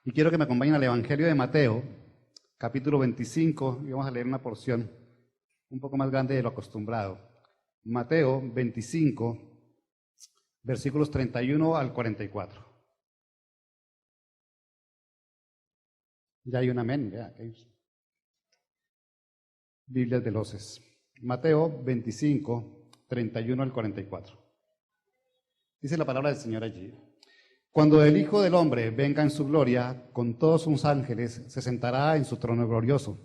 Y quiero que me acompañen al Evangelio de Mateo, capítulo 25, y vamos a leer una porción un poco más grande de lo acostumbrado. Mateo 25, versículos 31 al 44. Ya hay un amén, ya. Biblias veloces. Mateo 25, 31 al 44. Dice la palabra del Señor allí. Cuando el Hijo del Hombre venga en su gloria, con todos sus ángeles, se sentará en su trono glorioso.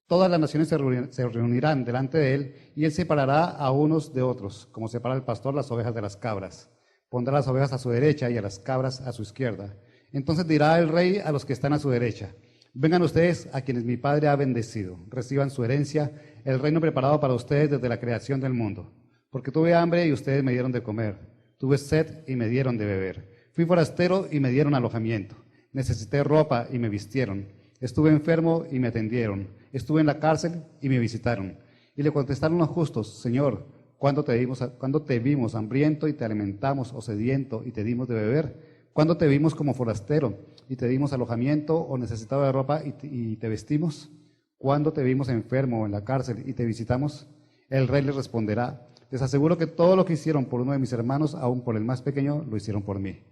Todas las naciones se reunirán delante de él, y él separará a unos de otros, como separa el pastor las ovejas de las cabras. Pondrá las ovejas a su derecha y a las cabras a su izquierda. Entonces dirá el rey a los que están a su derecha: vengan ustedes a quienes mi Padre ha bendecido, reciban su herencia, el reino preparado para ustedes desde la creación del mundo. Porque tuve hambre y ustedes me dieron de comer, tuve sed y me dieron de beber. Fui forastero y me dieron alojamiento. Necesité ropa y me vistieron. Estuve enfermo y me atendieron. Estuve en la cárcel y me visitaron. Y le contestaron los justos: Señor, ¿cuándo te vimos hambriento y te alimentamos, o sediento y te dimos de beber? ¿Cuándo te vimos como forastero y te dimos alojamiento, o necesitado de ropa y te vestimos? ¿Cuándo te vimos enfermo o en la cárcel y te visitamos? El rey les responderá: les aseguro que todo lo que hicieron por uno de mis hermanos, aun por el más pequeño, lo hicieron por mí.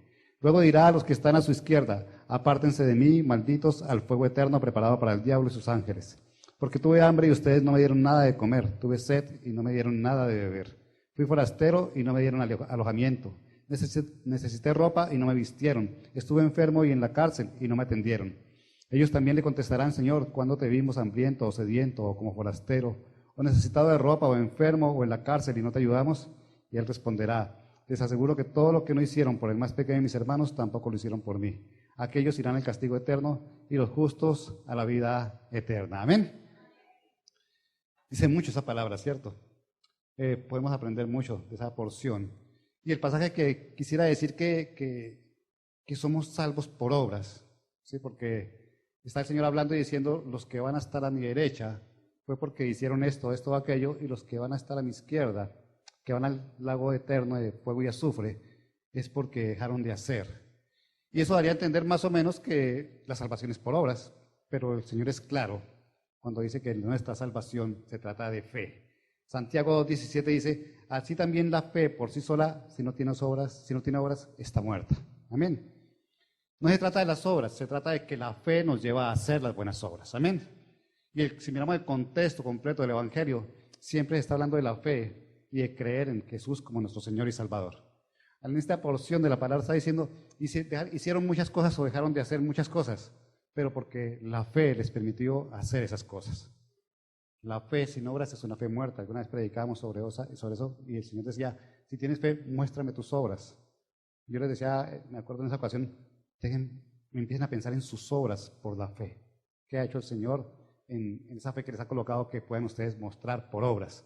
Luego dirá a los que están a su izquierda: apártense de mí, malditos, al fuego eterno preparado para el diablo y sus ángeles. Porque tuve hambre y ustedes no me dieron nada de comer, tuve sed y no me dieron nada de beber. Fui forastero y no me dieron alojamiento. Necesité ropa y no me vistieron. Estuve enfermo y en la cárcel y no me atendieron. Ellos también le contestarán: Señor, ¿cuándo te vimos hambriento o sediento o como forastero, o necesitado de ropa o enfermo o en la cárcel y no te ayudamos? Y él responderá: les aseguro que todo lo que no hicieron por el más pequeño de mis hermanos, tampoco lo hicieron por mí. Aquellos irán al castigo eterno y los justos a la vida eterna. Amén. Dice mucho esa palabra, ¿cierto? Podemos aprender mucho de esa porción. Y el pasaje que quisiera decir que somos salvos por obras, ¿sí? Porque está el Señor hablando y diciendo: los que van a estar a mi derecha fue porque hicieron esto, esto, aquello, y los que van a estar a mi izquierda, que van al lago eterno de fuego y azufre, es porque dejaron de hacer. Y eso daría a entender más o menos que la salvación es por obras, pero el Señor es claro cuando dice que nuestra salvación se trata de fe. Santiago 2:17 dice: así también la fe por sí sola, si no tiene obras, está muerta. Amén. No se trata de las obras, se trata de que la fe nos lleva a hacer las buenas obras. Amén. Y si miramos el contexto completo del Evangelio, siempre se está hablando de la fe y de creer en Jesús como nuestro Señor y Salvador. En esta porción de la palabra está diciendo: hicieron muchas cosas o dejaron de hacer muchas cosas, pero porque la fe les permitió hacer esas cosas. La fe sin obras es una fe muerta. Alguna vez predicábamos sobre eso y el Señor decía: si tienes fe, muéstrame tus obras. Yo les decía, me acuerdo en esa ocasión, empiecen a pensar en sus obras por la fe. ¿Qué ha hecho el Señor en esa fe que les ha colocado, que pueden ustedes mostrar por obras?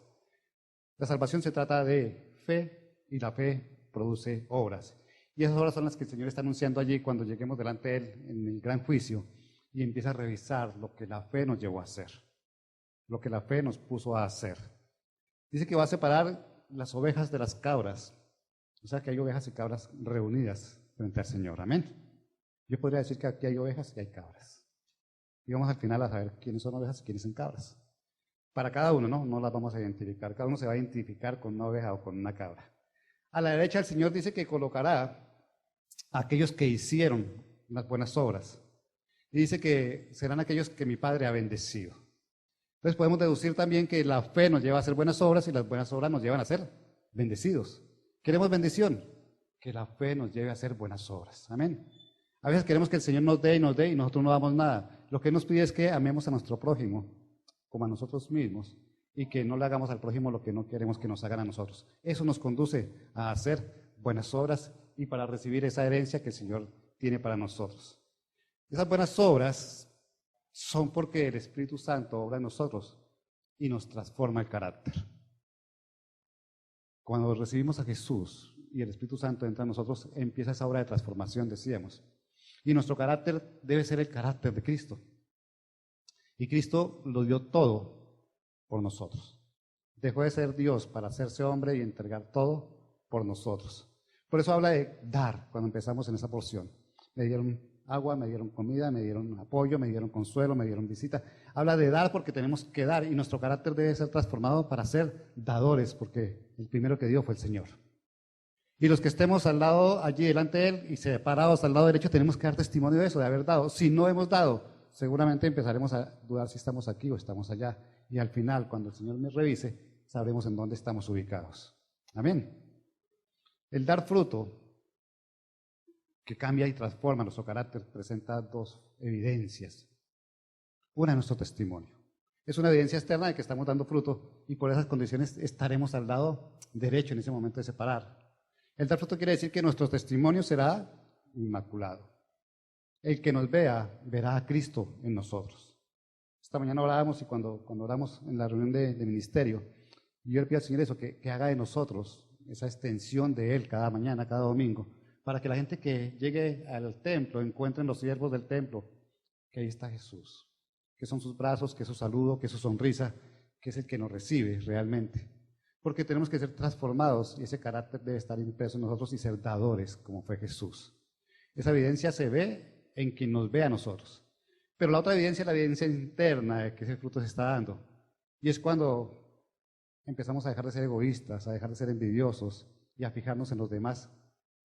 La salvación se trata de fe y la fe produce obras. Y esas obras son las que el Señor está anunciando allí cuando lleguemos delante de Él en el gran juicio y empieza a revisar lo que la fe nos llevó a hacer, lo que la fe nos puso a hacer. Dice que va a separar las ovejas de las cabras. O sea que hay ovejas y cabras reunidas frente al Señor. Amén. Yo podría decir que aquí hay ovejas y hay cabras. Y vamos al final a saber quiénes son ovejas y quiénes son cabras. Para cada uno, no las vamos a identificar. Cada uno se va a identificar con una oveja o con una cabra. A la derecha el Señor dice que colocará a aquellos que hicieron las buenas obras. Y dice que serán aquellos que mi Padre ha bendecido. Entonces podemos deducir también que la fe nos lleva a hacer buenas obras y las buenas obras nos llevan a ser bendecidos. ¿Queremos bendición? Que la fe nos lleve a hacer buenas obras. Amén. A veces queremos que el Señor nos dé y nosotros no damos nada. Lo que nos pide es que amemos a nuestro prójimo como a nosotros mismos y que no le hagamos al prójimo lo que no queremos que nos hagan a nosotros. Eso nos conduce a hacer buenas obras y para recibir esa herencia que el Señor tiene para nosotros. Esas buenas obras son porque el Espíritu Santo obra en nosotros y nos transforma el carácter. Cuando recibimos a Jesús y el Espíritu Santo entra en nosotros, empieza esa obra de transformación, decíamos. Y nuestro carácter debe ser el carácter de Cristo. Y Cristo lo dio todo por nosotros. Dejó de ser Dios para hacerse hombre y entregar todo por nosotros. Por eso habla de dar cuando empezamos en esa porción. Me dieron agua, me dieron comida, me dieron apoyo, me dieron consuelo, me dieron visita. Habla de dar porque tenemos que dar y nuestro carácter debe ser transformado para ser dadores, porque el primero que dio fue el Señor. Y los que estemos al lado, allí delante de Él y separados al lado derecho, tenemos que dar testimonio de eso, de haber dado. Si no hemos dado, seguramente empezaremos a dudar si estamos aquí o estamos allá. Y al final, cuando el Señor me revise, sabremos en dónde estamos ubicados. Amén. El dar fruto, que cambia y transforma nuestro carácter, presenta dos evidencias. Una es nuestro testimonio. Es una evidencia externa de que estamos dando fruto y por esas condiciones estaremos al lado derecho en ese momento de separar. El dar fruto quiere decir que nuestro testimonio será inmaculado. El que nos vea, verá a Cristo en nosotros. Esta mañana orábamos y cuando oramos en la reunión de ministerio, yo le pido al Señor eso, que haga de nosotros esa extensión de Él cada mañana, cada domingo, para que la gente que llegue al templo encuentre en los siervos del templo que ahí está Jesús, que son sus brazos, que es su saludo, que es su sonrisa, que es el que nos recibe realmente. Porque tenemos que ser transformados y ese carácter debe estar impreso en nosotros y ser dadores, como fue Jesús. Esa evidencia se ve en quien nos ve a nosotros. Pero la otra evidencia es la evidencia interna de que ese fruto se está dando. Y es cuando empezamos a dejar de ser egoístas, a dejar de ser envidiosos y a fijarnos en los demás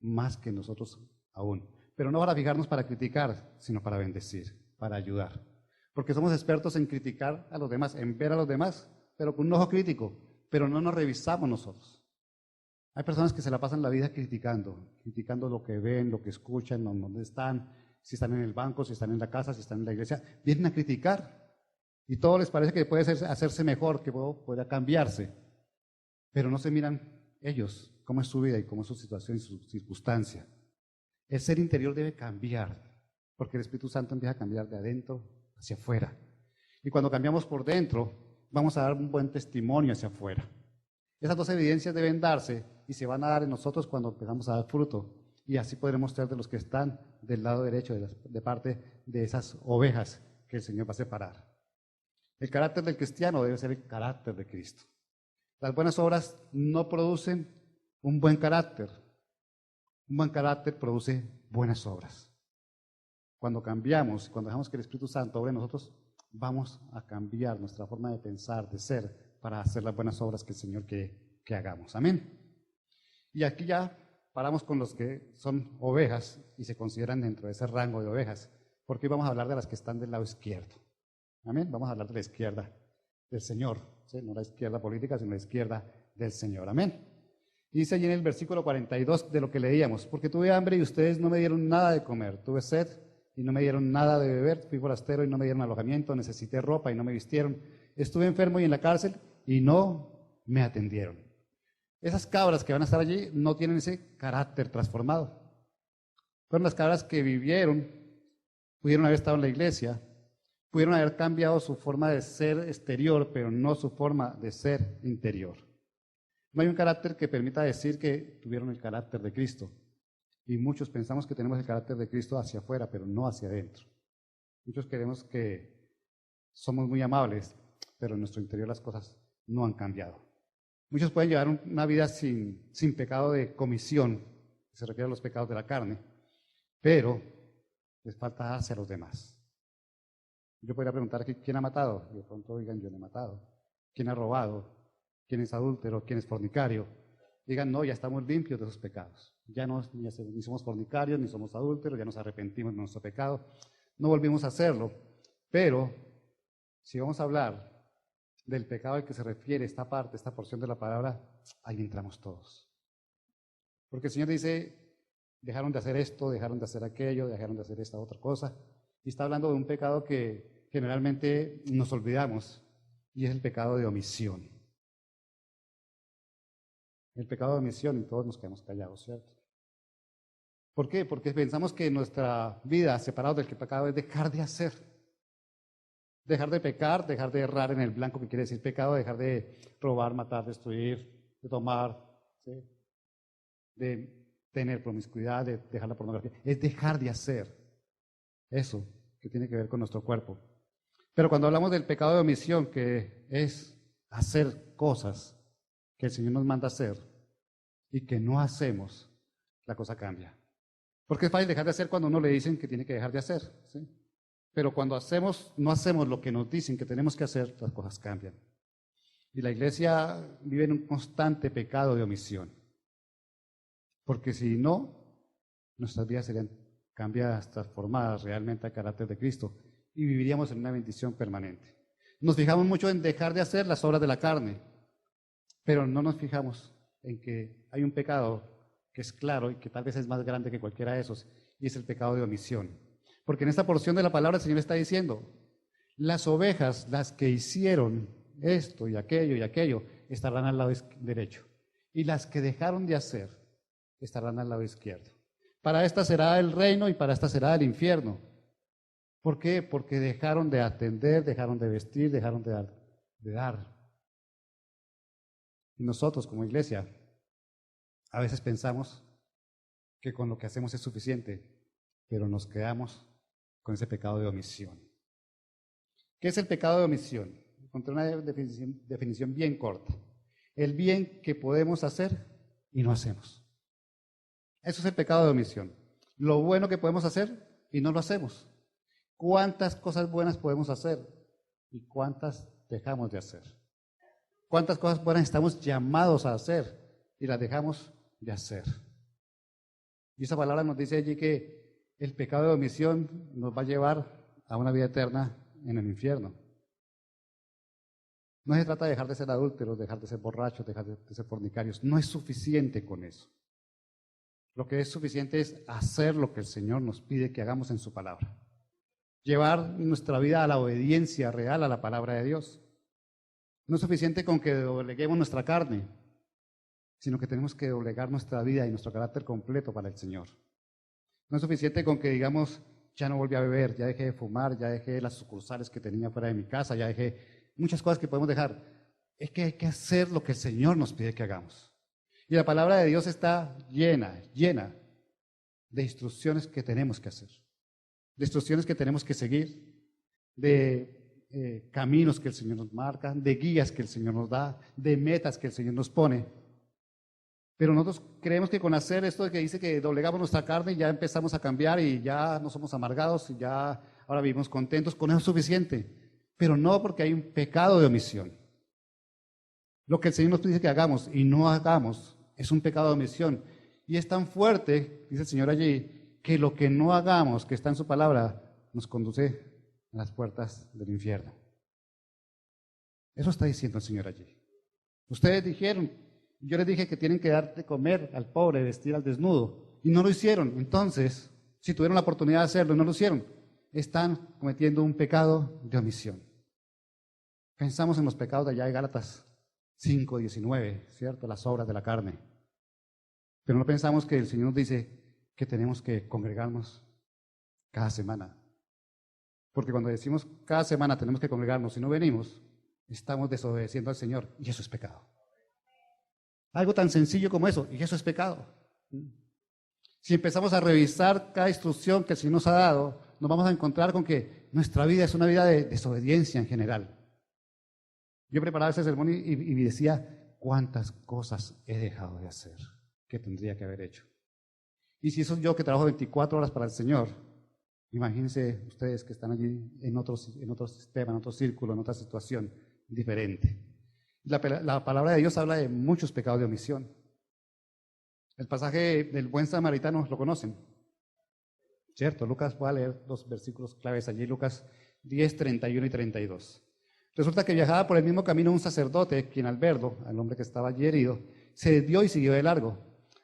más que en nosotros aún. Pero no para fijarnos para criticar, sino para bendecir, para ayudar. Porque somos expertos en criticar a los demás, en ver a los demás, pero con un ojo crítico. Pero no nos revisamos nosotros. Hay personas que se la pasan la vida criticando lo que ven, lo que escuchan, dónde están, si están en el banco, si están en la casa, si están en la iglesia. Vienen a criticar y todo les parece que puede hacerse mejor, que pueda cambiarse. Pero no se miran ellos, cómo es su vida y cómo es su situación y su circunstancia. El ser interior debe cambiar, porque el Espíritu Santo empieza a cambiar de adentro hacia afuera. Y cuando cambiamos por dentro, vamos a dar un buen testimonio hacia afuera. Esas dos evidencias deben darse y se van a dar en nosotros cuando empezamos a dar fruto. Y así podremos ser de los que están del lado derecho, de parte de esas ovejas que el Señor va a separar. El carácter del cristiano debe ser el carácter de Cristo. Las buenas obras no producen un buen carácter. Un buen carácter produce buenas obras. Cuando cambiamos, cuando dejamos que el Espíritu Santo obre en nosotros, vamos a cambiar nuestra forma de pensar, de ser, para hacer las buenas obras que el Señor quiere que hagamos. Amén. Y aquí ya paramos con los que son ovejas y se consideran dentro de ese rango de ovejas, porque hoy vamos a hablar de las que están del lado izquierdo. Amén. Vamos a hablar de la izquierda del Señor, ¿sí? No la izquierda política, sino la izquierda del Señor. Amén. Y dice allí en el versículo 42 de lo que leíamos: porque tuve hambre y ustedes no me dieron nada de comer, tuve sed y no me dieron nada de beber, fui forastero y no me dieron alojamiento, necesité ropa y no me vistieron, estuve enfermo y en la cárcel y no me atendieron. Esas cabras que van a estar allí no tienen ese carácter transformado. Fueron las cabras que vivieron, pudieron haber estado en la iglesia, pudieron haber cambiado su forma de ser exterior, pero no su forma de ser interior. No hay un carácter que permita decir que tuvieron el carácter de Cristo. Y muchos pensamos que tenemos el carácter de Cristo hacia afuera, pero no hacia adentro. Muchos creemos que somos muy amables, pero en nuestro interior las cosas no han cambiado. Muchos pueden llevar una vida sin pecado de comisión, que se refiere a los pecados de la carne, pero les falta hacia los demás. Yo podría preguntar aquí, ¿quién ha matado? Y de pronto digan, yo no he matado. ¿Quién ha robado? ¿Quién es adúltero? ¿Quién es fornicario? Digan, no, ya estamos limpios de esos pecados. Ya no, ni somos fornicarios, ni somos adúlteros, ya nos arrepentimos de nuestro pecado. No volvimos a hacerlo. Pero, si vamos a hablar del pecado al que se refiere esta parte, esta porción de la palabra, ahí entramos todos. Porque el Señor dice, dejaron de hacer esto, dejaron de hacer aquello, dejaron de hacer esta otra cosa. Y está hablando de un pecado que generalmente nos olvidamos, y es el pecado de omisión. El pecado de omisión, y todos nos quedamos callados, ¿cierto? ¿Por qué? Porque pensamos que nuestra vida, separada del pecado, es dejar de hacer. Dejar de pecar, dejar de errar en el blanco, que quiere decir pecado, dejar de robar, matar, destruir, de tomar, ¿sí? De tener promiscuidad, de dejar la pornografía. Es dejar de hacer eso que tiene que ver con nuestro cuerpo. Pero cuando hablamos del pecado de omisión, que es hacer cosas que el Señor nos manda hacer y que no hacemos, la cosa cambia. Porque es fácil dejar de hacer cuando uno le dicen que tiene que dejar de hacer, ¿sí? Pero cuando no hacemos lo que nos dicen que tenemos que hacer, las cosas cambian. Y la iglesia vive en un constante pecado de omisión. Porque si no, nuestras vidas serían cambiadas, transformadas realmente al carácter de Cristo y viviríamos en una bendición permanente. Nos fijamos mucho en dejar de hacer las obras de la carne, pero no nos fijamos en que hay un pecado que es claro y que tal vez es más grande que cualquiera de esos, y es el pecado de omisión. Porque en esta porción de la palabra el Señor está diciendo, las ovejas, las que hicieron esto y aquello, estarán al lado derecho, y las que dejaron de hacer, estarán al lado izquierdo. Para esta será el reino y para esta será el infierno. ¿Por qué? Porque dejaron de atender, dejaron de vestir, dejaron de dar. Y nosotros como iglesia, a veces pensamos que con lo que hacemos es suficiente, pero nos quedamos con ese pecado de omisión. ¿Qué es el pecado de omisión? Encontré una definición bien corta. El bien que podemos hacer y no hacemos. Eso es el pecado de omisión. Lo bueno que podemos hacer y no lo hacemos. ¿Cuántas cosas buenas podemos hacer y cuántas dejamos de hacer? ¿Cuántas cosas buenas estamos llamados a hacer y las dejamos de hacer? Y esa palabra nos dice allí que el pecado de omisión nos va a llevar a una vida eterna en el infierno. No se trata de dejar de ser adúlteros, dejar de ser borrachos, dejar de ser fornicarios. No es suficiente con eso. Lo que es suficiente es hacer lo que el Señor nos pide que hagamos en su palabra. Llevar nuestra vida a la obediencia real a la palabra de Dios. No es suficiente con que dobleguemos nuestra carne, sino que tenemos que doblegar nuestra vida y nuestro carácter completo para el Señor. No es suficiente con que digamos, ya no volví a beber, ya dejé de fumar, ya dejé las sucursales que tenía fuera de mi casa, ya dejé muchas cosas que podemos dejar. Es que hay que hacer lo que el Señor nos pide que hagamos. Y la palabra de Dios está llena de instrucciones que tenemos que hacer, de instrucciones que tenemos que seguir, de caminos que el Señor nos marca, de guías que el Señor nos da, de metas que el Señor nos pone. Pero nosotros creemos que con hacer esto de que dice que doblegamos nuestra carne y ya empezamos a cambiar y ya no somos amargados y ya ahora vivimos contentos, con eso es suficiente. Pero no, porque hay un pecado de omisión. Lo que el Señor nos dice que hagamos y no hagamos es un pecado de omisión. Y es tan fuerte, dice el Señor allí, que lo que no hagamos, que está en su palabra, nos conduce a las puertas del infierno. Eso está diciendo el Señor allí. Ustedes dijeron, yo les dije que tienen que dar de comer al pobre, vestir al desnudo, y no lo hicieron. Entonces, si tuvieron la oportunidad de hacerlo y no lo hicieron, están cometiendo un pecado de omisión. Pensamos en los pecados de allá de Gálatas 5:19, ¿cierto? Las obras de la carne. Pero no pensamos que el Señor nos dice que tenemos que congregarnos cada semana. Porque cuando decimos cada semana tenemos que congregarnos y no venimos, estamos desobedeciendo al Señor y eso es pecado. Algo tan sencillo como eso, y eso es pecado. Si empezamos a revisar cada instrucción que el Señor nos ha dado, nos vamos a encontrar con que nuestra vida es una vida de desobediencia en general. Yo preparaba ese sermón y decía, ¿cuántas cosas he dejado de hacer que tendría que haber hecho? Y si eso es yo que trabajo 24 horas para el Señor, imagínense ustedes que están allí en otro sistema, en otro círculo, en otra situación diferente. La palabra de Dios habla de muchos pecados de omisión. El pasaje del buen samaritano lo conocen, ¿cierto? Lucas, voy a leer los versículos claves allí, Lucas 10, 31 y 32. Resulta que viajaba por el mismo camino un sacerdote, quien al verlo, al hombre que estaba allí herido, se desvió y siguió de largo.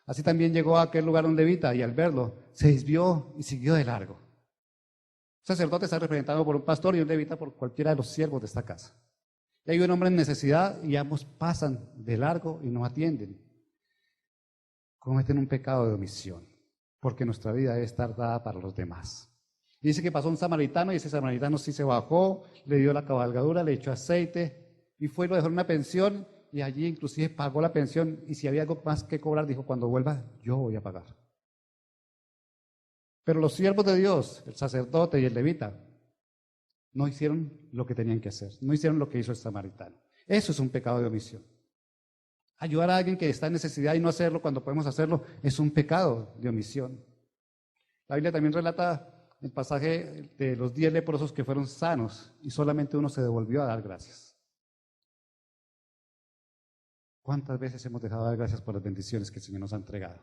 Así también llegó a aquel lugar un levita y al verlo se desvió y siguió de largo. Un sacerdote está representado por un pastor y un levita por cualquiera de los siervos de esta casa. Y hay un hombre en necesidad y ambos pasan de largo y no atienden. Cometen un pecado de omisión, porque nuestra vida debe estar dada para los demás. Y dice que pasó un samaritano y ese samaritano sí se bajó, le dio la cabalgadura, le echó aceite y fue y lo dejó en una pensión y allí inclusive pagó la pensión y si había algo más que cobrar dijo, cuando vuelva yo voy a pagar. Pero los siervos de Dios, el sacerdote y el levita, no hicieron lo que tenían que hacer, no hicieron lo que hizo el samaritano. Eso es un pecado de omisión. Ayudar a alguien que está en necesidad y no hacerlo cuando podemos hacerlo es un pecado de omisión. La Biblia también relata el pasaje de los 10 leprosos que fueron sanos y solamente uno se devolvió a dar gracias. ¿Cuántas veces hemos dejado de dar gracias por las bendiciones que el Señor nos ha entregado?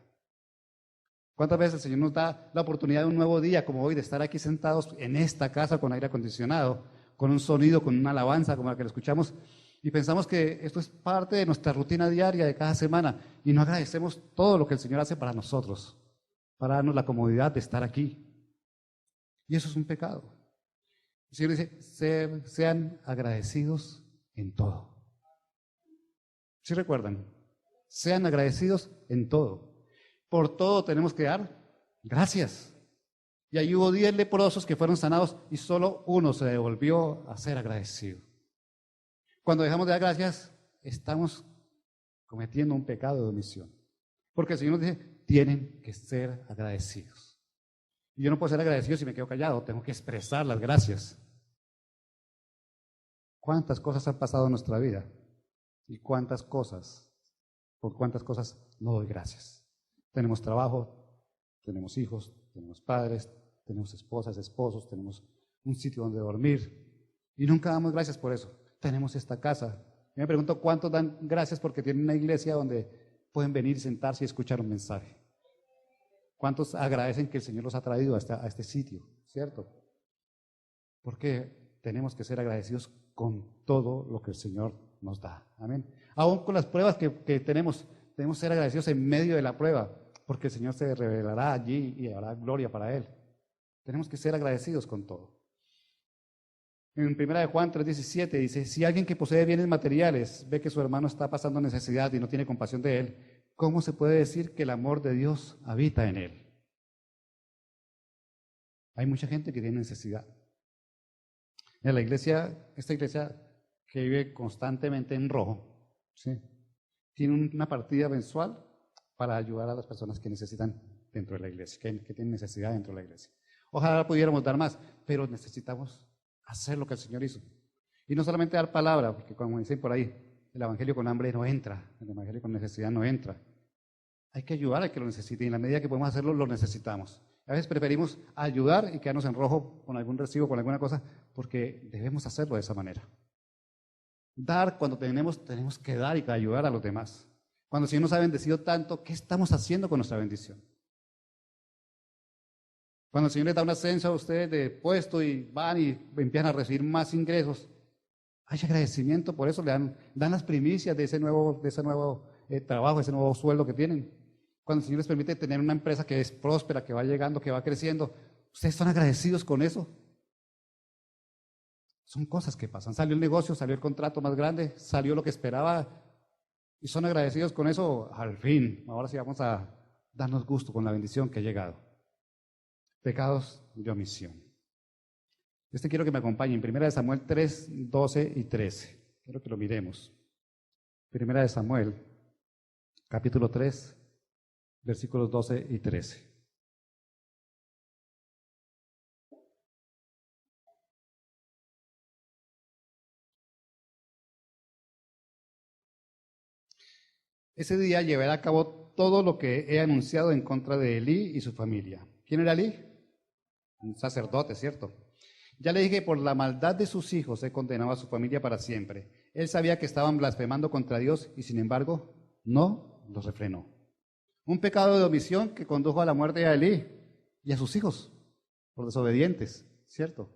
¿Cuántas veces el Señor nos da la oportunidad de un nuevo día como hoy, de estar aquí sentados en esta casa con aire acondicionado, con un sonido, con una alabanza como la que lo escuchamos, y pensamos que esto es parte de nuestra rutina diaria de cada semana y no agradecemos todo lo que el Señor hace para nosotros, para darnos la comodidad de estar aquí? Y eso es un pecado. El Señor dice, sean agradecidos en todo. ¿Sí recuerdan? Sean agradecidos en todo. Por todo tenemos que dar gracias. Y ahí hubo 10 leprosos que fueron sanados y solo uno se devolvió a ser agradecido. Cuando dejamos de dar gracias, estamos cometiendo un pecado de omisión. Porque el Señor nos dice, tienen que ser agradecidos. Y yo no puedo ser agradecido si me quedo callado, tengo que expresar las gracias. ¿Cuántas cosas han pasado en nuestra vida? ¿Y por cuántas cosas no doy gracias? Tenemos trabajo, tenemos hijos, tenemos padres, tenemos esposas, esposos, tenemos un sitio donde dormir y nunca damos gracias por eso. Tenemos esta casa. Yo me pregunto cuántos dan gracias porque tienen una iglesia donde pueden venir, sentarse y escuchar un mensaje. ¿Cuántos agradecen que el Señor los ha traído a este sitio? ¿Cierto? Porque tenemos que ser agradecidos con todo lo que el Señor nos da. Amén. Aún con las pruebas que tenemos que ser agradecidos en medio de la prueba, porque el Señor se revelará allí y habrá gloria para Él. Tenemos que ser agradecidos con todo. En 1 Juan 3:17 dice, si alguien que posee bienes materiales ve que su hermano está pasando necesidad y no tiene compasión de él, ¿cómo se puede decir que el amor de Dios habita en él? Hay mucha gente que tiene necesidad. En la iglesia, esta iglesia que vive constantemente en rojo, ¿sí?, tiene una partida mensual para ayudar a las personas que necesitan dentro de la iglesia, que tienen necesidad dentro de la iglesia. Ojalá pudiéramos dar más, pero necesitamos hacer lo que el Señor hizo. Y no solamente dar palabra, porque como dicen por ahí, el evangelio con hambre no entra, el evangelio con necesidad no entra. Hay que ayudar al que lo necesite y en la medida que podemos hacerlo, lo necesitamos. A veces preferimos ayudar y quedarnos en rojo con algún recibo, con alguna cosa, porque debemos hacerlo de esa manera. Dar cuando tenemos que dar y ayudar a los demás. Cuando el Señor nos ha bendecido tanto, ¿qué estamos haciendo con nuestra bendición? Cuando el Señor les da un ascenso a ustedes de puesto y van y empiezan a recibir más ingresos, hay agradecimiento por eso, le dan las primicias de ese nuevo trabajo, ese nuevo sueldo que tienen. Cuando el Señor les permite tener una empresa que es próspera, que va llegando, que va creciendo, ¿ustedes están agradecidos con eso? Son cosas que pasan. Salió el negocio, salió el contrato más grande, salió lo que esperaba y son agradecidos con eso. Al fin, ahora sí vamos a darnos gusto con la bendición que ha llegado. Pecados de omisión. Quiero que me acompañen. 1 Samuel 3, 12 y 13. Quiero que lo miremos. 1 Samuel, capítulo 3, versículos 12 y 13. Ese día llevará a cabo todo lo que he anunciado en contra de Elí y su familia. ¿Quién era Elí? Un sacerdote, ¿cierto? Ya le dije que por la maldad de sus hijos he condenado a su familia para siempre. Él sabía que estaban blasfemando contra Dios y sin embargo no los refrenó. Un pecado de omisión que condujo a la muerte de Elí y a sus hijos por desobedientes, ¿cierto?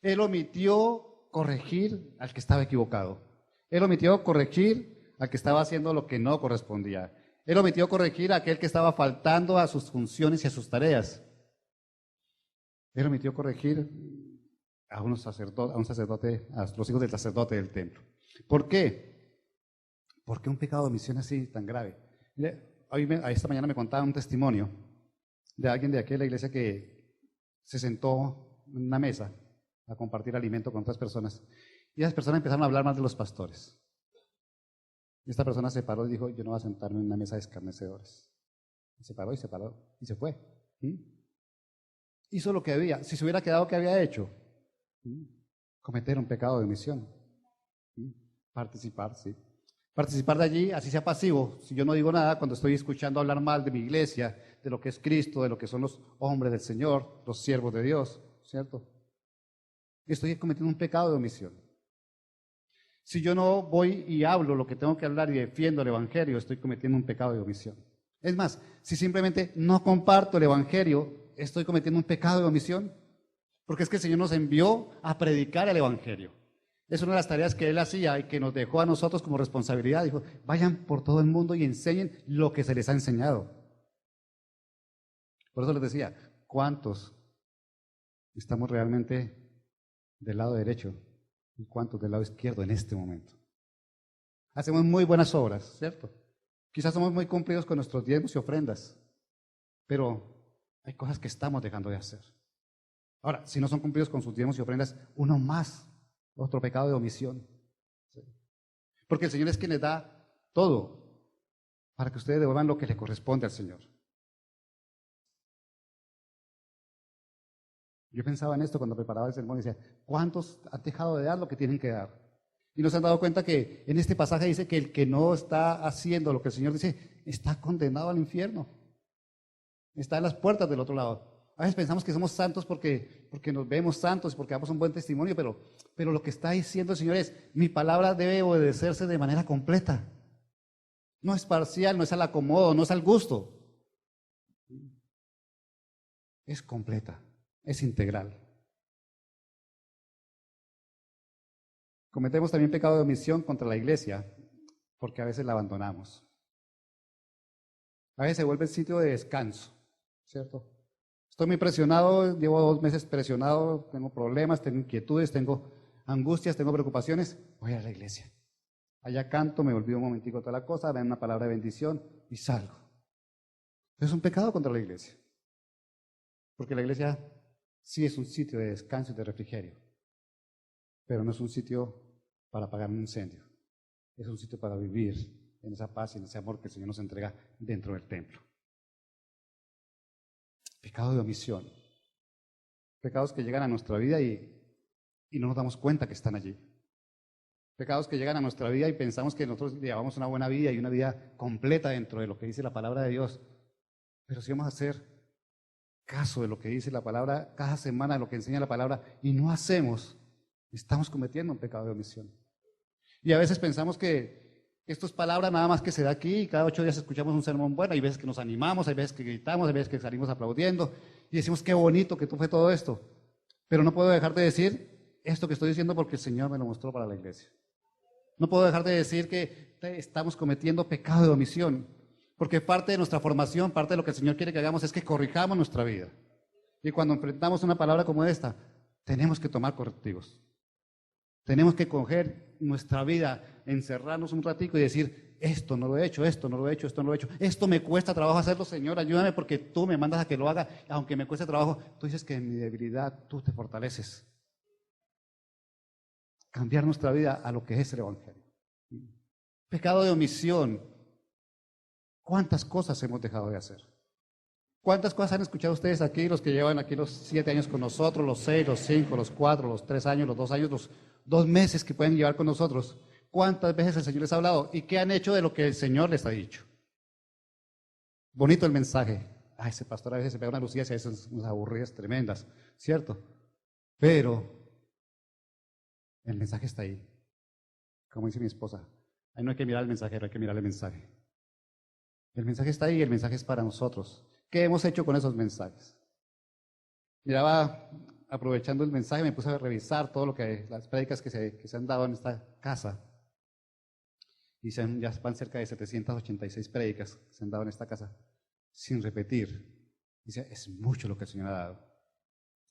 Él omitió corregir al que estaba equivocado. Él omitió corregir al que estaba haciendo lo que no correspondía. Él omitió corregir a aquel que estaba faltando a sus funciones y a sus tareas. Él omitió corregir a un sacerdote, a los hijos del sacerdote del templo. ¿Por qué? ¿Por qué un pecado de omisión así tan grave? Esta mañana me contaba un testimonio de alguien de aquí de la iglesia que se sentó en una mesa a compartir alimento con otras personas y esas personas empezaron a hablar más de los pastores. Y esta persona se paró y dijo, yo no voy a sentarme en una mesa de escarnecedores. Y se paró y se fue. Hizo lo que debía. Si se hubiera quedado, ¿qué había hecho? Cometer un pecado de omisión. Participar, sí. Participar de allí, así sea pasivo. Si yo no digo nada, cuando estoy escuchando hablar mal de mi iglesia, de lo que es Cristo, de lo que son los hombres del Señor, los siervos de Dios, ¿cierto? Estoy cometiendo un pecado de omisión. Si yo no voy y hablo lo que tengo que hablar y defiendo el Evangelio, estoy cometiendo un pecado de omisión. Es más, si simplemente no comparto el Evangelio, estoy cometiendo un pecado de omisión, porque es que el Señor nos envió a predicar el Evangelio. Es una de las tareas que Él hacía y que nos dejó a nosotros como responsabilidad. Dijo, vayan por todo el mundo y enseñen lo que se les ha enseñado. Por eso les decía, ¿cuántos estamos realmente del lado derecho y cuántos del lado izquierdo en este momento? Hacemos muy buenas obras, ¿cierto? Quizás somos muy cumplidos con nuestros diezmos y ofrendas, pero hay cosas que estamos dejando de hacer. Ahora, si no son cumplidos con sus diezmos y ofrendas, uno más, otro pecado de omisión. ¿Sí? Porque el Señor es quien les da todo para que ustedes devuelvan lo que le corresponde al Señor. Yo pensaba en esto cuando preparaba el sermón y decía, ¿cuántos han dejado de dar lo que tienen que dar? Y nos han dado cuenta que en este pasaje dice que el que no está haciendo lo que el Señor dice, está condenado al infierno. Está en las puertas del otro lado. A veces pensamos que somos santos porque nos vemos santos y porque damos un buen testimonio, pero lo que está diciendo el Señor es, mi palabra debe obedecerse de manera completa. No es parcial, no es al acomodo, no es al gusto. Es completa, es integral. Cometemos también pecado de omisión contra la iglesia, porque a veces la abandonamos. A veces se vuelve el sitio de descanso, ¿cierto? Estoy muy presionado, llevo 2 meses presionado, tengo problemas, tengo inquietudes, tengo angustias, tengo preocupaciones, voy a la iglesia. Allá canto, me olvido un momentico de toda la cosa, dan una palabra de bendición y salgo. Es un pecado contra la iglesia, porque la iglesia sí es un sitio de descanso y de refrigerio, pero no es un sitio para apagar un incendio, es un sitio para vivir en esa paz y en ese amor que el Señor nos entrega dentro del templo. Pecado de omisión, pecados que llegan a nuestra vida y no nos damos cuenta que están allí. Pecados que llegan a nuestra vida y pensamos que nosotros llevamos una buena vida y una vida completa dentro de lo que dice la palabra de Dios. Pero si vamos a hacer caso de lo que dice la palabra cada semana, de lo que enseña la palabra, y no hacemos, estamos cometiendo un pecado de omisión. Y a veces pensamos que esto es palabra nada más que se da aquí y cada 8 días escuchamos un sermón bueno, hay veces que nos animamos, hay veces que gritamos, hay veces que salimos aplaudiendo y decimos qué bonito que tú fue todo esto. Pero no puedo dejar de decir esto que estoy diciendo porque el Señor me lo mostró para la iglesia. No puedo dejar de decir que estamos cometiendo pecado de omisión, porque parte de nuestra formación, parte de lo que el Señor quiere que hagamos es que corrijamos nuestra vida. Y cuando enfrentamos una palabra como esta, tenemos que tomar correctivos. Tenemos que coger nuestra vida, encerrarnos un ratico y decir, esto no lo he hecho, esto no lo he hecho, esto no lo he hecho. Esto me cuesta trabajo hacerlo, Señor, ayúdame porque tú me mandas a que lo haga, aunque me cueste trabajo. Tú dices que en mi debilidad tú te fortaleces. Cambiar nuestra vida a lo que es el Evangelio. Pecado de omisión. ¿Cuántas cosas hemos dejado de hacer? ¿Cuántas cosas han escuchado ustedes aquí, los que llevan aquí los 7 años con nosotros, los 6, los 5, los 4, los 3 años, los 2 años, los 2 meses que pueden llevar con nosotros? ¿Cuántas veces el Señor les ha hablado? ¿Y qué han hecho de lo que el Señor les ha dicho? Bonito el mensaje. Ay, ese pastor a veces se pega una lucía y a veces unas aburridas tremendas, ¿cierto? Pero el mensaje está ahí. Como dice mi esposa, ahí no hay que mirar el mensajero, hay que mirar el mensaje. El mensaje está ahí y el mensaje es para nosotros. ¿Qué hemos hecho con esos mensajes? Miraba, aprovechando el mensaje, me puse a revisar todo lo que las prédicas que se han dado en esta casa. Y ya van cerca de 786 prédicas que se han dado en esta casa, sin repetir. Dice, es mucho lo que el Señor ha dado.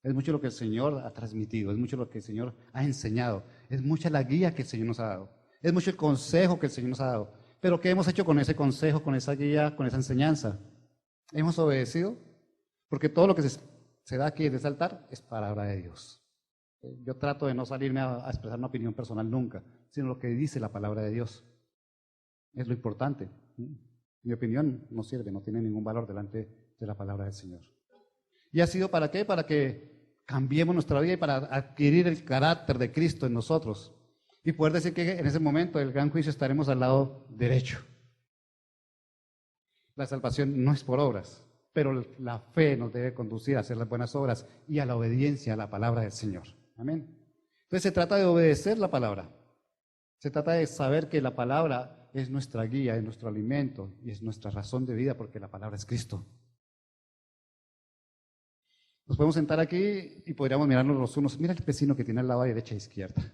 Es mucho lo que el Señor ha transmitido, es mucho lo que el Señor ha enseñado, es mucha la guía que el Señor nos ha dado, es mucho el consejo que el Señor nos ha dado. Pero ¿qué hemos hecho con ese consejo, con esa guía, con esa enseñanza? ¿Hemos obedecido? Porque todo lo que se da aquí en este altar es palabra de Dios. Yo trato de no salirme a expresar una opinión personal nunca, sino lo que dice la palabra de Dios. Es lo importante. Mi opinión no sirve, no tiene ningún valor delante de la palabra del Señor. ¿Y ha sido para qué? Para que cambiemos nuestra vida y para adquirir el carácter de Cristo en nosotros. Y poder decir que en ese momento del gran juicio estaremos al lado derecho. La salvación no es por obras, pero la fe nos debe conducir a hacer las buenas obras y a la obediencia a la palabra del Señor. Amén. Entonces se trata de obedecer la palabra. Se trata de saber que la palabra es nuestra guía, es nuestro alimento y es nuestra razón de vida porque la palabra es Cristo. Nos podemos sentar aquí y podríamos mirarnos los unos. Mira el vecino que tiene al lado a derecha e izquierda.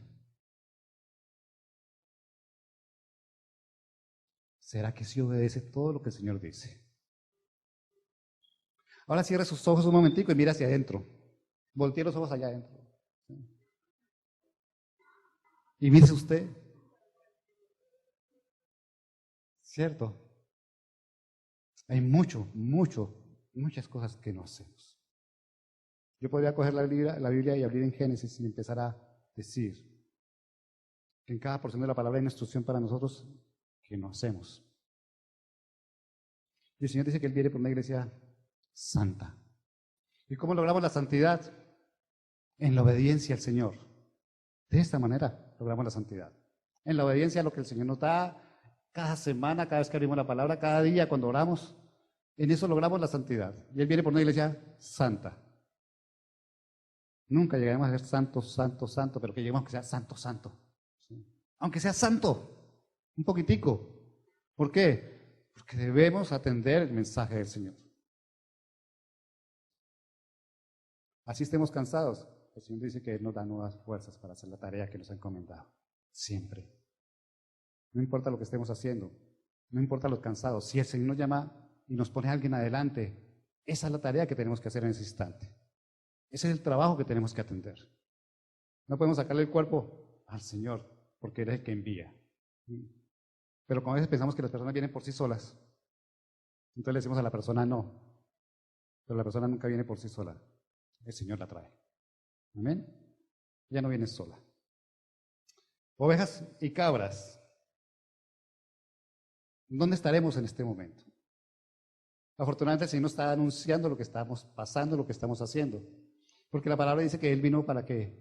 ¿Será que sí obedece todo lo que el Señor dice? Ahora cierre sus ojos un momentico y mira hacia adentro. Voltee los ojos allá adentro. Y mire usted. ¿Cierto? Hay muchas cosas que no hacemos. Yo podría coger la Biblia y abrir en Génesis y empezar a decir que en cada porción de la palabra hay una instrucción para nosotros que no hacemos. Y el Señor dice que Él viene por una iglesia santa. ¿Y cómo logramos la santidad? En la obediencia al Señor. De esta manera logramos la santidad. En la obediencia a lo que el Señor nos da cada semana, cada vez que abrimos la palabra, cada día cuando oramos. En eso logramos la santidad. Y Él viene por una iglesia santa. Nunca llegaremos a ser santo, pero que lleguemos a que sea santo, santo. ¿Sí? Aunque sea santo, un poquitico. ¿Por qué? Porque debemos atender el mensaje del Señor. Así estemos cansados. El Señor dice que Él nos da nuevas fuerzas para hacer la tarea que nos ha encomendado. Siempre. No importa lo que estemos haciendo, no importa los cansados. Si el Señor nos llama y nos pone a alguien adelante, esa es la tarea que tenemos que hacer en ese instante. Ese es el trabajo que tenemos que atender. No podemos sacarle el cuerpo al Señor, porque Él es el que envía. Pero como a veces pensamos que las personas vienen por sí solas, entonces le decimos a la persona no, pero la persona nunca viene por sí sola. El Señor la trae. Amén. Ella no viene sola. Ovejas y cabras. ¿Dónde estaremos en este momento? Afortunadamente el Señor nos está anunciando lo que estamos pasando, lo que estamos haciendo. Porque la palabra dice que Él vino para que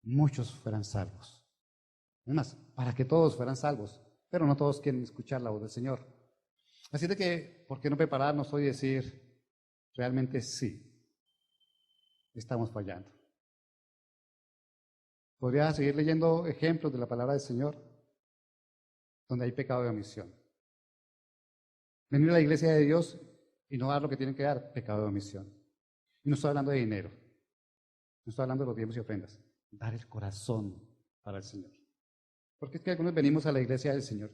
muchos fueran salvos. Es más, para que todos fueran salvos. Pero no todos quieren escuchar la voz del Señor. Así de que, ¿por qué no prepararnos hoy y decir, realmente sí, estamos fallando? Podría seguir leyendo ejemplos de la palabra del Señor donde hay pecado de omisión. Venir a la iglesia de Dios y no dar lo que tienen que dar, pecado de omisión. Y no estoy hablando de dinero, no estoy hablando de los diezmos y ofrendas, dar el corazón para el Señor. Porque es que algunos venimos a la iglesia del Señor.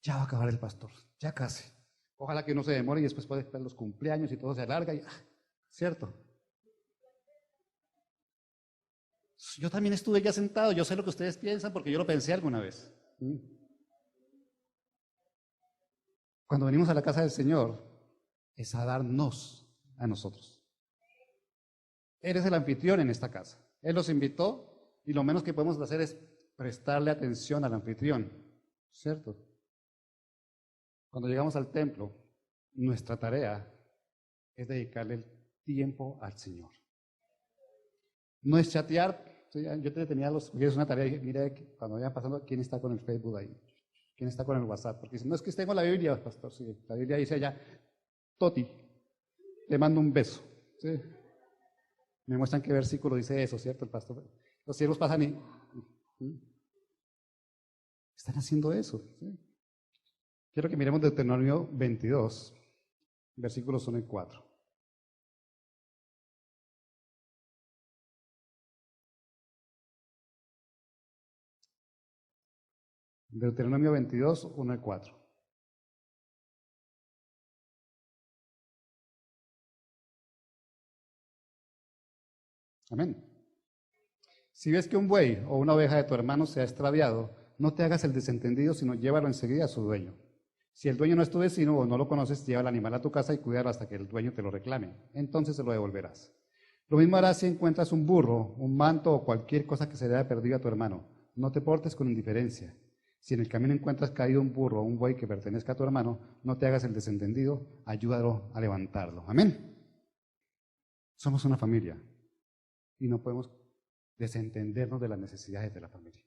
Ya va a acabar el pastor, ya casi. Ojalá que no se demore y después puede estar los cumpleaños y todo se alarga. ¿Cierto? Yo también estuve ya sentado, yo sé lo que ustedes piensan porque yo lo pensé alguna vez. Cuando venimos a la casa del Señor, es a darnos a nosotros. Él es el anfitrión en esta casa. Él los invitó y lo menos que podemos hacer es prestarle atención al anfitrión. ¿Cierto? Cuando llegamos al templo, nuestra tarea es dedicarle el tiempo al Señor. No es chatear. Yo tenía es una tarea, mira cuando vayan pasando, ¿quién está con el Facebook ahí? ¿Quién está con el WhatsApp? Porque si no es que tengo la Biblia, pastor, sí, la Biblia dice allá, Toti, le mando un beso. ¿Sí? Me muestran qué versículo dice eso, ¿cierto? El pastor. Los siervos pasan y están haciendo eso. ¿Sí? Quiero que miremos Deuteronomio 22, versículos 1 y 4. Deuteronomio 22, 1 y 4. Amén. Si ves que un buey o una oveja de tu hermano se ha extraviado, no te hagas el desentendido, sino llévalo enseguida a su dueño. Si el dueño no es tu vecino o no lo conoces, lleva el animal a tu casa y cuídalo hasta que el dueño te lo reclame. Entonces se lo devolverás. Lo mismo harás si encuentras un burro, un manto o cualquier cosa que se le haya perdido a tu hermano. No te portes con indiferencia. Si en el camino encuentras caído un burro o un buey que pertenezca a tu hermano, no te hagas el desentendido, ayúdalo a levantarlo. Amén. Somos una familia y no podemos desentendernos de las necesidades de la familia.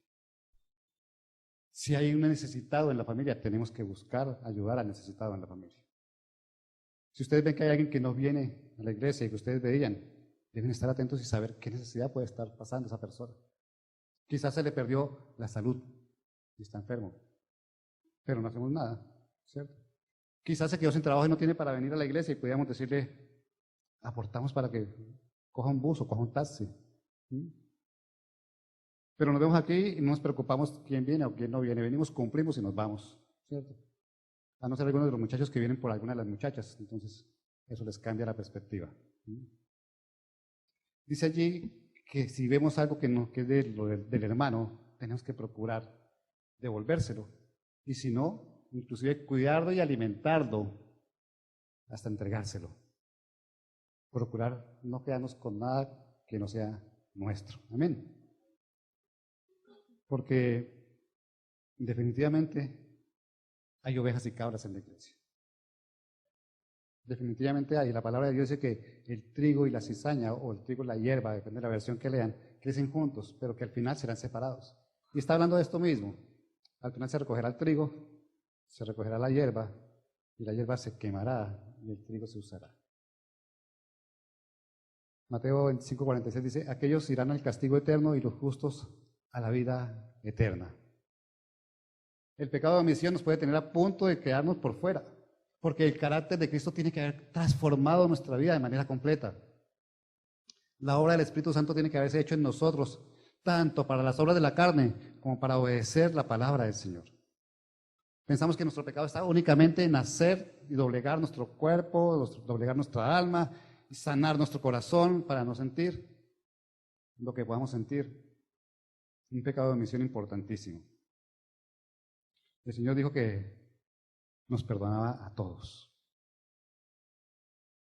Si hay un necesitado en la familia, tenemos que buscar ayudar al necesitado en la familia. Si ustedes ven que hay alguien que no viene a la iglesia y que ustedes veían, deben estar atentos y saber qué necesidad puede estar pasando esa persona. Quizás se le perdió la salud y está enfermo, pero no hacemos nada, ¿cierto? Quizás se quedó sin trabajo y no tiene para venir a la iglesia y podríamos decirle, aportamos para que coja un bus o coja un taxi. ¿Sí? Pero nos vemos aquí y no nos preocupamos quién viene o quién no viene. Venimos, cumplimos y nos vamos, ¿cierto? A no ser algunos de los muchachos que vienen por alguna de las muchachas. Entonces, eso les cambia la perspectiva. ¿Sí? Dice allí que si vemos algo que, no, que es del hermano, tenemos que procurar devolvérselo. Y si no, inclusive cuidarlo y alimentarlo hasta entregárselo. Procurar no quedarnos con nada que no sea nuestro. Amén. Porque definitivamente hay ovejas y cabras en la iglesia. Definitivamente hay. La palabra de Dios dice que el trigo y la cizaña, o el trigo y la hierba, depende de la versión que lean, crecen juntos, pero que al final serán separados. Y está hablando de esto mismo. Al final se recogerá el trigo, se recogerá la hierba, y la hierba se quemará y el trigo se usará. Mateo 25:46 dice, aquellos irán al castigo eterno y los justos a la vida eterna. El pecado de omisión nos puede tener a punto de quedarnos por fuera, porque el carácter de Cristo tiene que haber transformado nuestra vida de manera completa. La obra del Espíritu Santo tiene que haberse hecho en nosotros, tanto para las obras de la carne como para obedecer la palabra del Señor. Pensamos que nuestro pecado está únicamente en hacer y doblegar nuestro cuerpo, doblegar nuestra alma, y sanar nuestro corazón para no sentir lo que podamos sentir. Un pecado de omisión importantísimo. El Señor dijo que nos perdonaba a todos.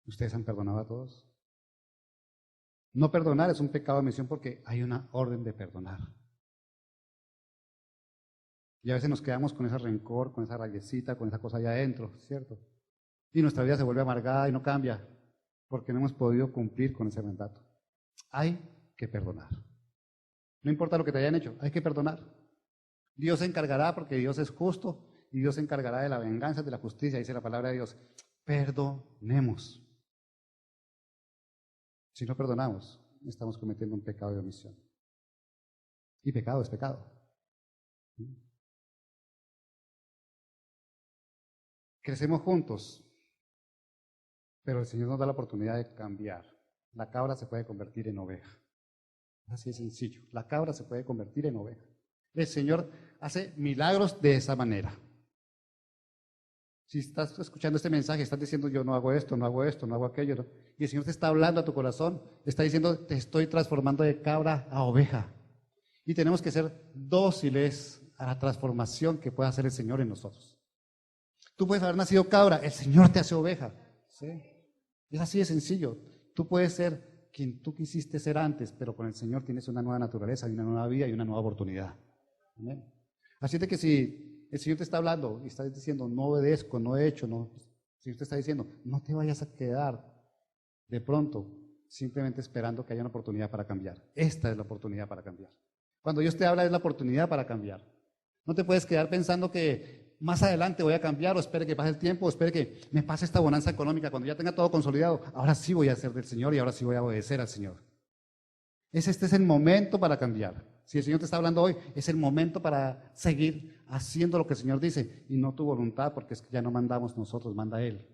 ¿Ustedes han perdonado a todos? No perdonar es un pecado de omisión porque hay una orden de perdonar. Y a veces nos quedamos con ese rencor, con esa rayecita, con esa cosa allá adentro, ¿cierto? Y nuestra vida se vuelve amargada y no cambia porque no hemos podido cumplir con ese mandato. Hay que perdonar. No importa lo que te hayan hecho, hay que perdonar. Dios se encargará porque Dios es justo y Dios se encargará de la venganza, de la justicia, dice la palabra de Dios. Perdonemos. Si no perdonamos, estamos cometiendo un pecado de omisión. Y pecado es pecado. Crecemos juntos, pero el Señor nos da la oportunidad de cambiar. La cabra se puede convertir en oveja. Así de sencillo. La cabra se puede convertir en oveja. El Señor hace milagros de esa manera. Si estás escuchando este mensaje, estás diciendo yo no hago esto, no hago esto, no hago aquello, ¿no? Y el Señor te está hablando a tu corazón, está diciendo te estoy transformando de cabra a oveja. Y tenemos que ser dóciles a la transformación que pueda hacer el Señor en nosotros. Tú puedes haber nacido cabra, el Señor te hace oveja. ¿Sí? Es así de sencillo. Tú puedes ser quien tú quisiste ser antes, pero con el Señor tienes una nueva naturaleza, y una nueva vida y una nueva oportunidad. ¿Amén? Así de que si el Señor te está hablando y está diciendo no obedezco, no he hecho, no, el Señor te está diciendo no te vayas a quedar de pronto simplemente esperando que haya una oportunidad para cambiar. Esta es la oportunidad para cambiar. Cuando Dios te habla es la oportunidad para cambiar. No te puedes quedar pensando que más adelante voy a cambiar o espere que pase el tiempo o espere que me pase esta bonanza económica. Cuando ya tenga todo consolidado, ahora sí voy a ser del Señor y ahora sí voy a obedecer al Señor. Este es el momento para cambiar. Si el Señor te está hablando hoy, es el momento para seguir haciendo lo que el Señor dice y no tu voluntad, porque es que ya no mandamos nosotros, manda Él.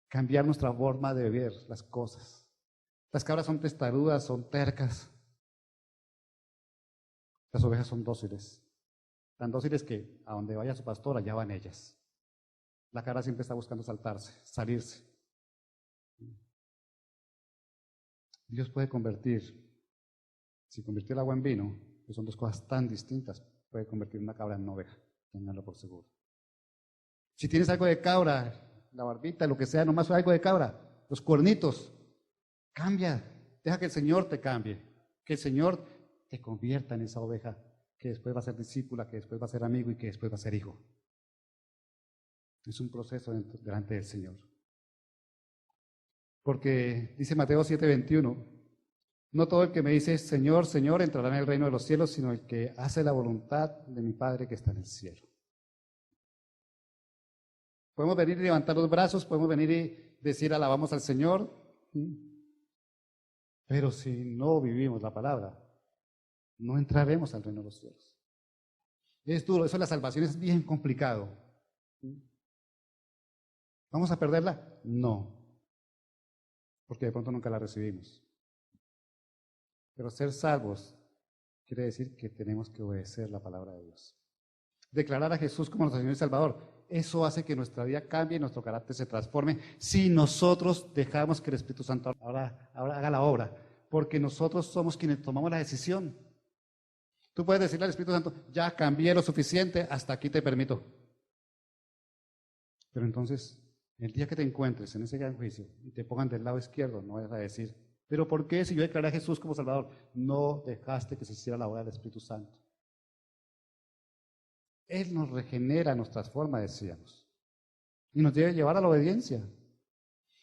Cambiar nuestra forma de ver las cosas. Las cabras son testarudas, son tercas. Las ovejas son dóciles. Tan dóciles que a donde vaya su pastor, allá van ellas. La cabra siempre está buscando saltarse, salirse. Dios puede convertir, si convirtió el agua en vino, que son dos cosas tan distintas, puede convertir una cabra en una oveja, ténganlo por seguro. Si tienes algo de cabra, la barbita, lo que sea, nomás algo de cabra, los cuernitos, cambia, deja que el Señor te cambie, que el Señor te convierta en esa oveja, que después va a ser discípula, que después va a ser amigo y que después va a ser hijo. Es un proceso delante del Señor. Porque dice Mateo 7:21, No todo el que me dice Señor, Señor entrará en el reino de los cielos, sino el que hace la voluntad de mi Padre que está en el cielo. Podemos venir y levantar los brazos, podemos venir y decir alabamos al Señor, pero si no vivimos la palabra, no entraremos al reino de los cielos. Es duro, eso de la salvación es bien complicado. ¿Vamos a perderla? No, porque de pronto nunca la recibimos. Pero ser salvos quiere decir que tenemos que obedecer la palabra de Dios. Declarar a Jesús como nuestro Señor y Salvador, eso hace que nuestra vida cambie y nuestro carácter se transforme si nosotros dejamos que el Espíritu Santo ahora haga la obra, porque nosotros somos quienes tomamos la decisión. Tú puedes decirle al Espíritu Santo, ya cambié lo suficiente, hasta aquí te permito. Pero entonces, el día que te encuentres en ese gran juicio y te pongan del lado izquierdo, no vas a decir, ¿pero por qué si yo declaré a Jesús como Salvador? No dejaste que se hiciera la obra del Espíritu Santo. Él nos regenera, nos transforma, decíamos. Y nos debe llevar a la obediencia.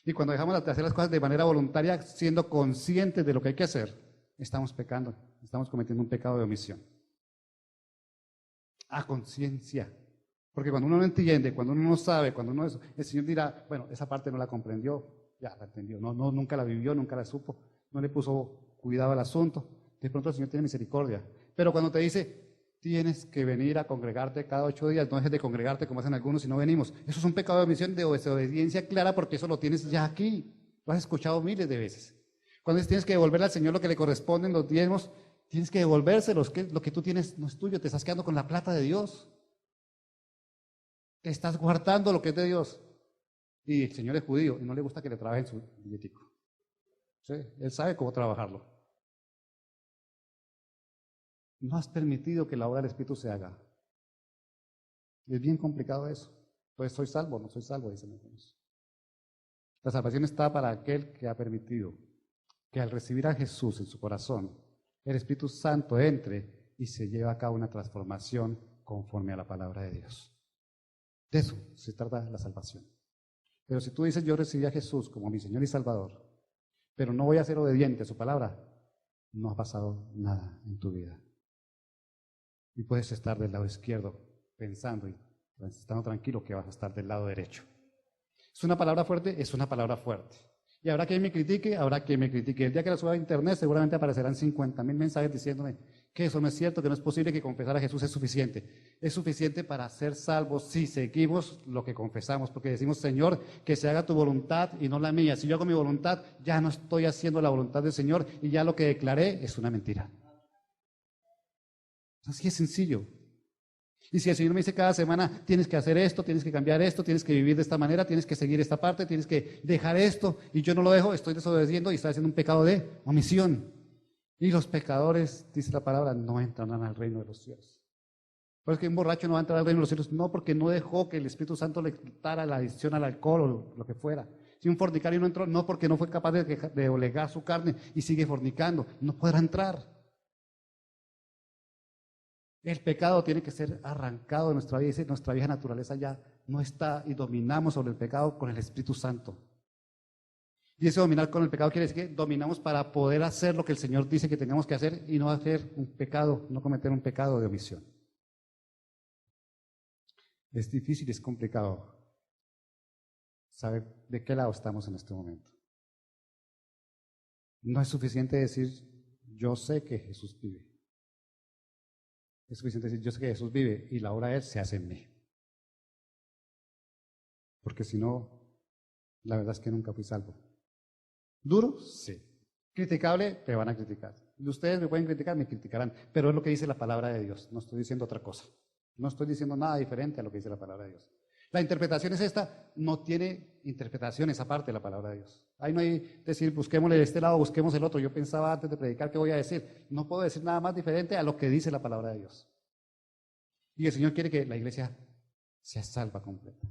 Y cuando dejamos de hacer las cosas de manera voluntaria, siendo conscientes de lo que hay que hacer, estamos pecando, estamos cometiendo un pecado de omisión. A conciencia. Porque cuando uno no entiende, cuando uno no sabe, cuando uno el Señor dirá, bueno, esa parte no la comprendió, ya la entendió, no, nunca la vivió, nunca la supo, no le puso cuidado al asunto. De pronto el Señor tiene misericordia. Pero cuando te dice, tienes que venir a congregarte cada 8 días, no dejes de congregarte como hacen algunos y no venimos. Eso es un pecado de omisión, de desobediencia clara, porque eso lo tienes ya aquí. Lo has escuchado miles de veces. Cuando dices, tienes que devolverle al Señor lo que le corresponden, los diezmos, tienes que devolvérselos, que lo que tú tienes no es tuyo, te estás quedando con la plata de Dios. Te estás guardando lo que es de Dios. Y el Señor es judío y no le gusta que le trabajen su billetico. ¿Sí? Él sabe cómo trabajarlo. No has permitido que la obra del Espíritu se haga. Es bien complicado eso. Pues soy salvo, no soy salvo, dicen algunos. La salvación está para aquel que ha permitido que al recibir a Jesús en su corazón, el Espíritu Santo entre y se lleve a cabo una transformación conforme a la palabra de Dios. De eso se trata la salvación. Pero si tú dices, yo recibí a Jesús como mi Señor y Salvador, pero no voy a ser obediente a su palabra, no ha pasado nada en tu vida. Y puedes estar del lado izquierdo pensando y estando tranquilo que vas a estar del lado derecho. ¿Es una palabra fuerte? Es una palabra fuerte. Y habrá quien me critique, habrá quien me critique. El día que la suba a internet seguramente aparecerán 50,000 mensajes diciéndome que eso no es cierto, que no es posible, que confesar a Jesús es suficiente. Es suficiente para ser salvos si seguimos lo que confesamos, porque decimos, Señor, que se haga tu voluntad y no la mía. Si yo hago mi voluntad, ya no estoy haciendo la voluntad del Señor y ya lo que declaré es una mentira. Así es sencillo. Y si el Señor me dice cada semana, tienes que hacer esto, tienes que cambiar esto, tienes que vivir de esta manera, tienes que seguir esta parte, tienes que dejar esto, y yo no lo dejo, estoy desobedeciendo y estoy haciendo un pecado de omisión. Y los pecadores, dice la palabra, no entrarán al reino de los cielos. ¿Por qué un borracho no va a entrar al reino de los cielos? No, porque no dejó que el Espíritu Santo le quitara la adicción al alcohol o lo que fuera. Si un fornicario no entró, no porque no fue capaz de olegar su carne y sigue fornicando, no podrá entrar. El pecado tiene que ser arrancado de nuestra vida, y nuestra vieja naturaleza ya no está y dominamos sobre el pecado con el Espíritu Santo. Y ese dominar con el pecado quiere decir que dominamos para poder hacer lo que el Señor dice que tengamos que hacer y no hacer un pecado, no cometer un pecado de omisión. Es difícil, es complicado saber de qué lado estamos en este momento. No es suficiente decir, yo sé que Jesús vive. Es suficiente decir, yo sé que Jesús vive y la obra de Él se hace en mí. Porque si no, la verdad es que nunca fui salvo. ¿Duro? Sí. ¿Criticable? Me van a criticar. Y ustedes me pueden criticar, me criticarán. Pero es lo que dice la palabra de Dios. No estoy diciendo otra cosa. No estoy diciendo nada diferente a lo que dice la palabra de Dios. La interpretación es esta. No tiene interpretaciones aparte de la palabra de Dios. Ahí no hay decir, busquémosle de este lado, busquemos el otro. Yo pensaba antes de predicar qué voy a decir. No puedo decir nada más diferente a lo que dice la palabra de Dios. Y el Señor quiere que la iglesia sea salva completa.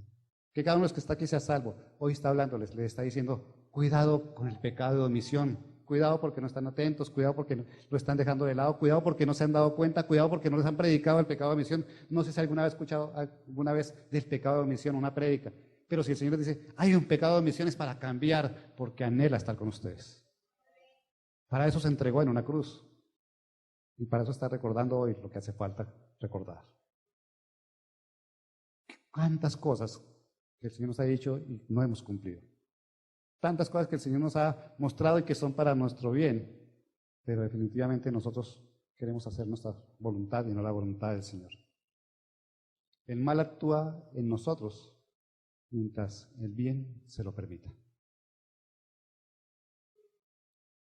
Que cada uno de los que está aquí sea salvo. Hoy está hablándoles, les está diciendo, cuidado con el pecado de omisión. Cuidado porque no están atentos, cuidado porque lo están dejando de lado, cuidado porque no se han dado cuenta, cuidado porque no les han predicado el pecado de omisión. No sé si alguna vez escuchado alguna vez del pecado de omisión una prédica, pero si el Señor les dice, hay un pecado de omisión es para cambiar, porque anhela estar con ustedes. Para eso se entregó en una cruz. Y para eso está recordando hoy lo que hace falta recordar. ¿Cuántas cosas que el Señor nos ha dicho y no hemos cumplido? Tantas cosas que el Señor nos ha mostrado y que son para nuestro bien, pero definitivamente nosotros queremos hacer nuestra voluntad y no la voluntad del Señor. El mal actúa en nosotros mientras el bien se lo permita.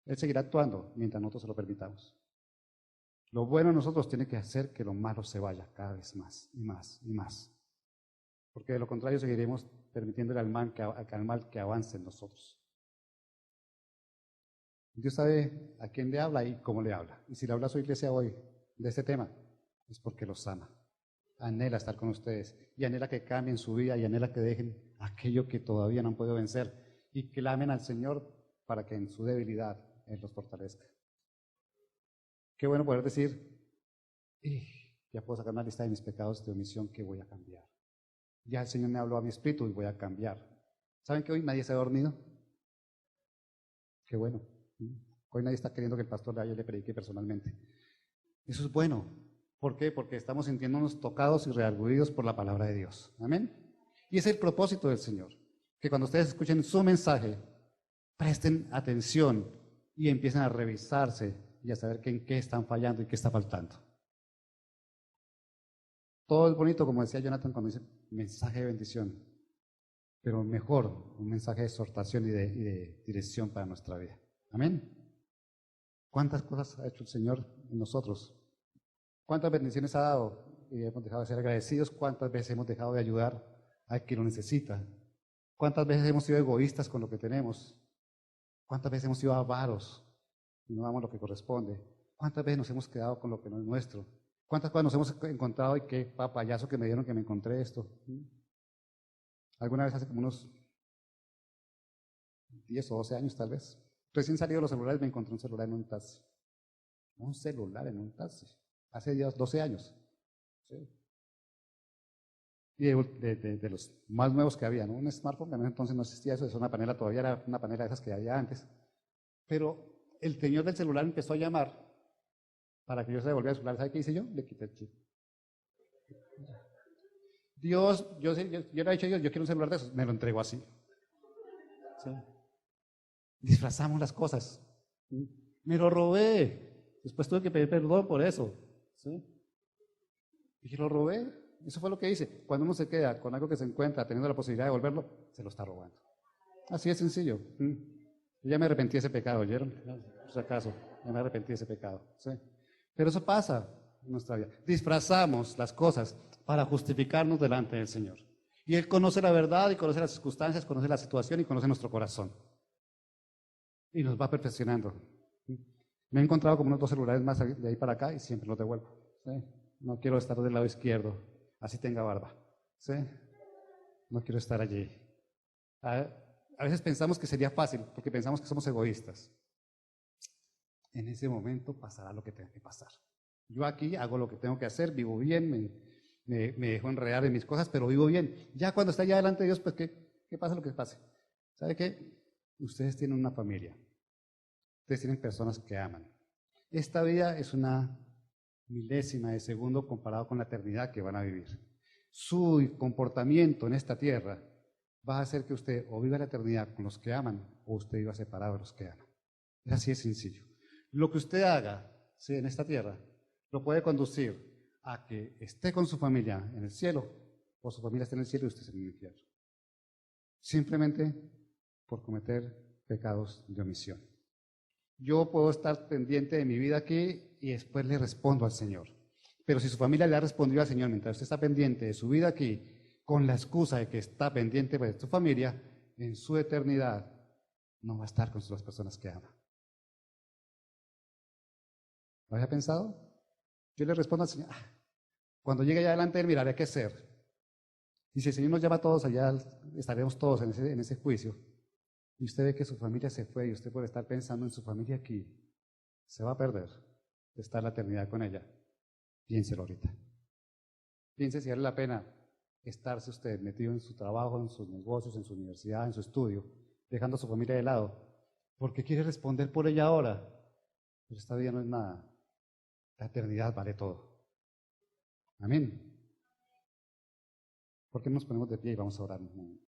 Él seguirá actuando mientras nosotros se lo permitamos. Lo bueno en nosotros tiene que hacer que lo malo se vaya cada vez más y más y más. Porque de lo contrario seguiremos permitiéndole al mal que avance en nosotros. Dios sabe a quién le habla y cómo le habla. Y si le habla a su iglesia hoy de este tema, es porque los ama. Anhela estar con ustedes y anhela que cambien su vida y anhela que dejen aquello que todavía no han podido vencer y que clamen al Señor para que en su debilidad Él los fortalezca. Qué bueno poder decir, ya puedo sacar una lista de mis pecados de omisión que voy a cambiar. Ya el Señor me habló a mi espíritu y voy a cambiar. ¿Saben que hoy nadie se ha dormido? Qué bueno. Hoy nadie está queriendo que el pastor le predique personalmente. Eso es bueno. ¿Por qué? Porque estamos sintiéndonos tocados y redarguidos por la palabra de Dios. Amén. Y es el propósito del Señor. Que cuando ustedes escuchen su mensaje, presten atención y empiecen a revisarse y a saber en qué están fallando y qué está faltando. Todo es bonito, como decía Jonathan cuando dice mensaje de bendición, pero mejor un mensaje de exhortación y de dirección para nuestra vida. Amén. ¿Cuántas cosas ha hecho el Señor en nosotros? ¿Cuántas bendiciones ha dado? Y hemos dejado de ser agradecidos. ¿Cuántas veces hemos dejado de ayudar a quien lo necesita? ¿Cuántas veces hemos sido egoístas con lo que tenemos? ¿Cuántas veces hemos sido avaros y no damos lo que corresponde? ¿Cuántas veces nos hemos quedado con lo que no es nuestro? ¿Cuántas cosas nos hemos encontrado y qué papayazo que me dieron que me encontré esto? Alguna vez hace como unos 10 o 12 años tal vez, recién salido de los celulares me encontré un celular en un taxi. Un celular en un taxi. Hace 12 años. ¿Sí? Y de los más nuevos que había, ¿no? Un smartphone, que en ese entonces no existía eso, es una panela, todavía era una panela de esas que había antes. Pero el señor del celular empezó a llamar para que yo se devolviera el celular. ¿Sabe qué hice yo? Le quité el chip. Dios, yo le he dicho a Dios, yo quiero un celular de esos, me lo entregó así. ¿Sí? Disfrazamos las cosas. ¿Sí? Me lo robé. Después tuve que pedir perdón por eso. ¿Sí? Y lo robé. Eso fue lo que hice. Cuando uno se queda con algo que se encuentra teniendo la posibilidad de devolverlo, se lo está robando. Así de sencillo. Yo ya me arrepentí de ese pecado, ¿oyeron? Por si acaso, ya me arrepentí de ese pecado. ¿Sí? Pero eso pasa en nuestra vida. Disfrazamos las cosas para justificarnos delante del Señor. Y Él conoce la verdad y conoce las circunstancias, conoce la situación y conoce nuestro corazón. Y nos va perfeccionando. Me he encontrado como unos 2 celulares más de ahí para acá y siempre los devuelvo. ¿Sí? No quiero estar del lado izquierdo, así tenga barba. ¿Sí? No quiero estar allí. A veces pensamos que sería fácil porque pensamos que somos egoístas. En ese momento pasará lo que tenga que pasar. Yo aquí hago lo que tengo que hacer, vivo bien, me dejo enredar en mis cosas, pero vivo bien. Ya cuando está allá delante de Dios, pues ¿qué pasa lo que pase? ¿Sabe qué? Ustedes tienen una familia. Ustedes tienen personas que aman. Esta vida es una milésima de segundo comparado con la eternidad que van a vivir. Su comportamiento en esta tierra va a hacer que usted o viva la eternidad con los que aman o usted viva separado de los que aman. Es así de sencillo. Lo que usted haga, ¿sí?, en esta tierra lo puede conducir a que esté con su familia en el cielo o su familia esté en el cielo y usted esté en el infierno. Simplemente por cometer pecados de omisión. Yo puedo estar pendiente de mi vida aquí y después le respondo al Señor. Pero si su familia le ha respondido al Señor mientras usted está pendiente de su vida aquí, con la excusa de que está pendiente de su familia, en su eternidad no va a estar con las personas que ama. ¿Lo había pensado? Yo le respondo al Señor, cuando llegue allá adelante, miraré qué hacer. Y si el Señor nos llama a todos allá, estaremos todos en ese juicio. Y usted ve que su familia se fue y usted por estar pensando en su familia aquí, se va a perder de estar la eternidad con ella. Piénselo ahorita. Piense si vale la pena estarse usted metido en su trabajo, en sus negocios, en su universidad, en su estudio, dejando a su familia de lado, porque quiere responder por ella ahora Pero esta vida no es nada. La eternidad vale todo. Amén. ¿Por qué nos ponemos de pie y vamos a orar un momento?